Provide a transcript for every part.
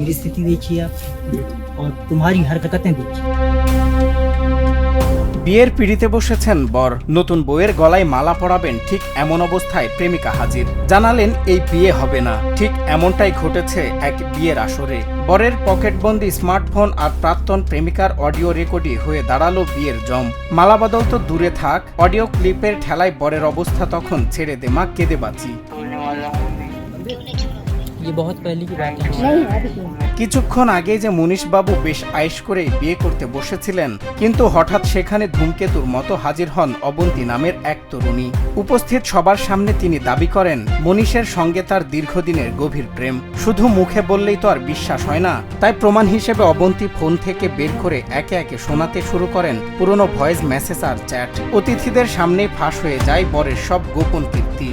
मेरी स्थिति देखिए आप, और तुम्हारी हरकतें देखिए। বিয়ের পিড়িতে বসেছেন বর, নতুন বউয়ের গলায় মালা পরাবেন, ঠিক এমন অবস্থায় প্রেমিকা হাজির। জানালেন এই বিয়ে হবে না। ঠিক এমনটাই ঘটেছে এক বিয়ের আসরে। বরের পকেটবন্দি স্মার্টফোন আর প্রাক্তন প্রেমিকার অডিও রেকর্ডই হয়ে দাঁড়ালো বিয়ের জম। মালাবদল তো দূরে থাক, অডিও ক্লিপের ঠেলায় বরের অবস্থা তখন ছেড়ে দে মা, কেঁদে বাঁচি। ये बहुत पहले की बात है। কিছুক্ষণ আগে যে মুনিশবাবু বেশ আয়েশ করে বিয়ে করতে বসেছিলেন, কিন্তু হঠাৎ সেখানে ধূমকেতুর মতো হাজির হন অবন্তী নামের এক তরুণী। উপস্থিত সবার সামনে তিনি দাবি করেন মনীষের সঙ্গে তার দীর্ঘদিনের গভীর প্রেম। শুধু মুখে বললেই তো আর বিশ্বাস হয় না, তাই প্রমাণ হিসেবে অবন্তী ফোন থেকে বের করে একে একে শোনাতে শুরু করেন পুরনো ভয়েস মেসেজ আর চ্যাট। অতিথিদের সামনেই ফাঁস হয়ে যায় বরের সব গোপন কীর্তি।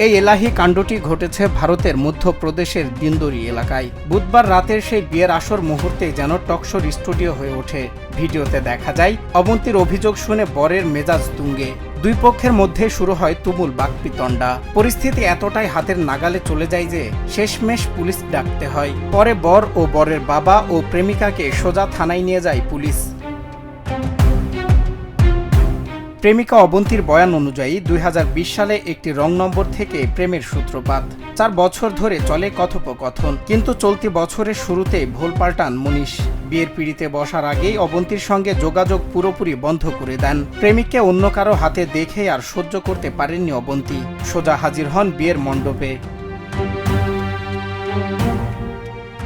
এই এলাহি কাণ্ডটি ঘটেছে ভারতের মধ্যপ্রদেশের দিন্দরি এলাকায়। বুধবার রাতের সেই বিয়ের আসর মুহূর্তে যেন টকশোর স্টুডিও হয়ে ওঠে। ভিডিওতে দেখা যায় অবন্তীর অভিযোগ শুনে বরের মেজাজ তুঙ্গে। দুই পক্ষের মধ্যে শুরু হয় তুমুল বাকবিতণ্ডা। পরিস্থিতি এতটাই হাতের নাগালে চলে যায় যে শেষমেশ পুলিশ ডাকতে হয়। পরে বর ও বরের বাবা ও প্রেমিকাকে সোজা থানায় নিয়ে যায় পুলিশ। প্রেমিকা অবন্তীর বয়ান অনুযায়ী 2020 সালে একটি রং নম্বর থেকে প্রেমের সূত্রপাত। 4 বছর ধরে চলে কথোপকথন, কিন্তু চলতি বছরের শুরুতেই ভুল পাল্টান মনীষ। বিয়ের পিড়িতে বসার আগেই অবন্তীর সঙ্গে যোগাযোগ পুরোপুরি বন্ধ করে দেন। প্রেমিককে অন্য কারো হাতে দেখে আর সহ্য করতে পারেননি অবন্তী। সোজা হাজির হন বিয়ের মণ্ডপে।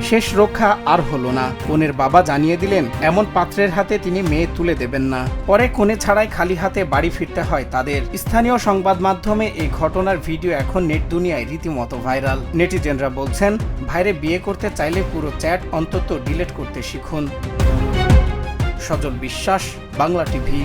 শেষ রক্ষা আর হলো না। কনের বাবা জানিয়ে দিলেন এমন পাত্রের হাতে তিনি মেয়ে তুলে দেবেন না। পরে কনে ছাড়াই খালি হাতে বাড়ি ফিরতে হয় তাদের। স্থানীয় সংবাদ মাধ্যমে এই ঘটনার ভিডিও এখন নেট দুনিয়ায় রীতিমতো ভাইরাল। নেটিজেনরা বলছেন ভাইরে বিয়ে করতে চাইলে পুরো চ্যাট অন্তত ডিলিট করতে শিখুন। সজল বিশ্বাস, বাংলা টিভি।